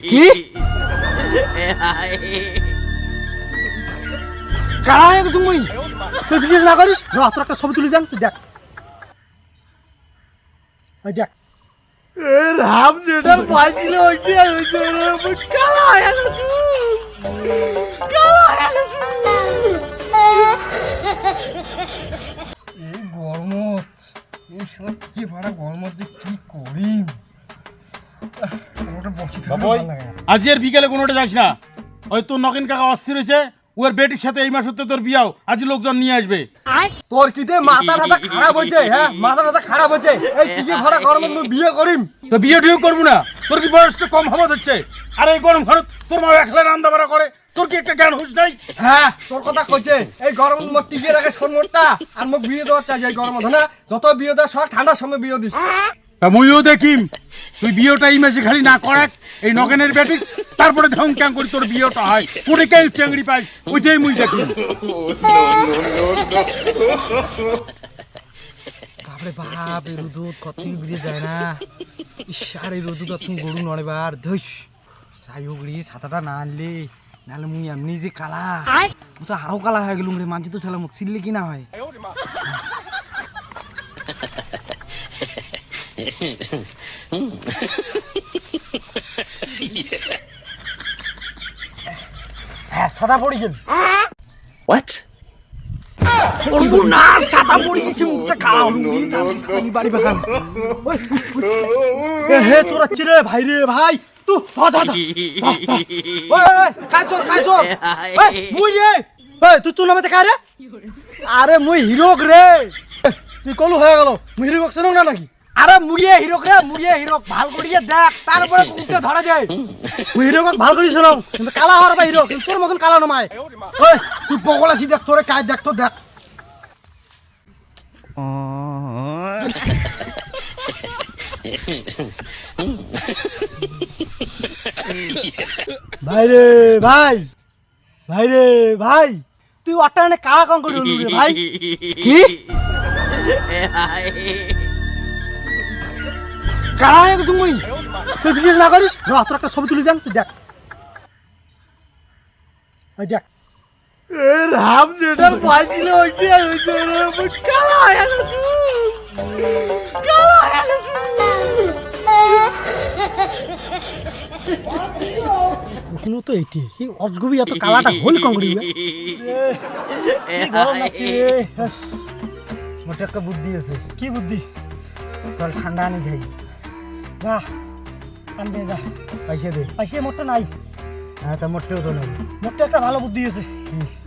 কি কারা তুমি তুই বিশেষ না করিস তোর একটা ছবি তুলে দেন তুই দেখ দেখ রাম যেটা পাইছিল কালা হয়ে গেছে এই গরমত এই শালা কি ভাড়া গরমত যে কি করি ওটা বসে থাকতে ভালো লাগে না। আজ এর বিকেলে কোনোটা যাস না, ওই তোর নকিন কাকা অস্থির হয়েছে, ওর বেটির সাথে এই মাস হতে তোর বিয়াও, আজ লোকজন নিয়ে আসবে। তোর কি দে মাথা খারাপ হয়েছে? হ্যাঁ মাথা খারাপ হয়েছে। এই কি ভাড়া গরমত বিয়ে করিম তো বিয়ে করবো না? তোর কি বয়সটা কম হওয়া হচ্ছে? আর এই গরম ঘরে তোর মা একলা রান্না বাড়া করে, তোর কি একটা জ্ঞান হুঁশ নাই? হ্যাঁ তোর কথা কইছে এই গরম মত টিকিয়ে রাখে শোনটা আর মোক বিয়ে দেওয়ার চাই এই গরমত না যত বিয়ে দেওয়ার সব ঠান্ডার সময় বিয়ে দিস। তা মুইও দেখিম তুই বিয়েটা এই মাসে খালি না করাক এই নগেনের বেটি, তারপরে ঢং ক্যাং করি তোর বিয়েটা হয়, কোটে কে চাংড়ি পাই ওইটাই মুই দেখি। বাপরে বাপ এই রোদুত কতই বেরিয়ে যায় না। ইস আর এই রোদুত তুমি গরু নড়েবার ধৈস যাই হোক রে ছাতাটা না আনলে নাহলে মুই এমনি যে কালা ও তো আরো কালা হয়ে গেলুম রে। মাঝে তো ছেলে মুখ চিনলে কি না হয়। হ্যাঁ ছাতা পড়ে গেল। What? না ছাতা পড়ে গেছে মুখটা কালা হলুম বাড়ি বাগান হে তোরা চিরে ভাই রে ভাই আরে মুই হিরোক রে তুই কলু হয়ে গেল মুই হিরোক শোনো না নাকি? আরে মুইয়ে হিরোক রে মুইয়ে হিরোক ভাল করিয়ে দেখ তারপরে কুকুরটা ধরা যায়। মুই হিরোক ভাল করি শোনো কিন্তু কালা হওয়ার বা হিরো কিন্তু তোর মতন কালা নমায়। তুই বগল আছি দেখ তোরে কাজ দেখ তো দেখ। ভাই রে ভাই ভাই রে ভাই তুই অটানে কালা কম করে হলু রে ভাই। কি কারা হয়ে গেছে তুমি তুই বিশেষ না করিস তোর একটা ছবি তুলে দেন তুই দেখ দেখ রাম যেটা পাইছিল ওইটাই হয়েছে কালা হয়ে গেছে কালা হয়ে গেছে। প্রশ্ন তো এইটি এই অজগবি এত কালাটা হল কম করি গরম লাগছে রে। মোটে একটা বুদ্ধি আছে। কি বুদ্ধি? চল ঠান্ডা আনি খাই যা আনবে যা পয়সা দে। পয়সা মোটটা নাই। হ্যাঁ তা মোটেও তো নেই। মোটটা একটা ভালো বুদ্ধি আছে।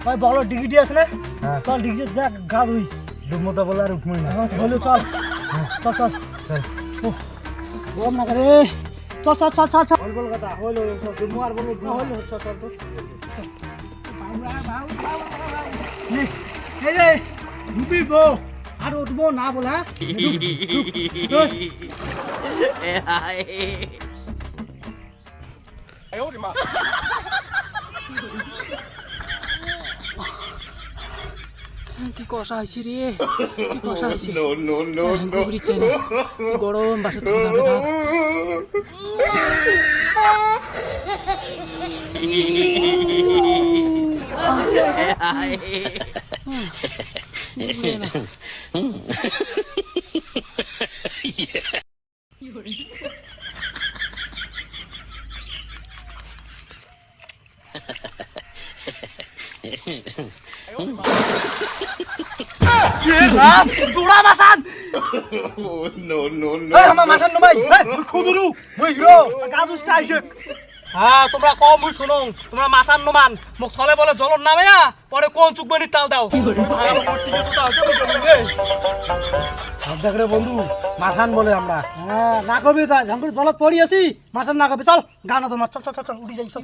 ভাই বলো ডিগিটি আছে না? হ্যাঁ চল ডিগিটি যা গা ধুই ডুবমতা বলে আর উঠমই না হলো চল চল চল চল ও গরম না করে চল চল চল চল চল বল কথা হলো চল ডুবমো আর বলো হলো চল চল এই রে ডুবিবো আর উঠবো না বলা কি কষা হয়েছি রে কি কষা হয়েছি গরম বাসে জোড়া মাসান মাসান ভাই খুদুরু হিরো গাদুস্তা আইসেক। হ্যাঁ তোমরা কম মুই শুনো তোমরা মাসান নমান মোক চলে বলে জলর নামে পরে কোন চুকবানি তাল দাও দেখ রে বন্ধু মাসান বলে আমরা। হ্যাঁ না কবি তা ঝঙ্কুর জলত পড়ি আছি মাসান না কবি চল গান তোমার চল চল চল উঠি যাই চল।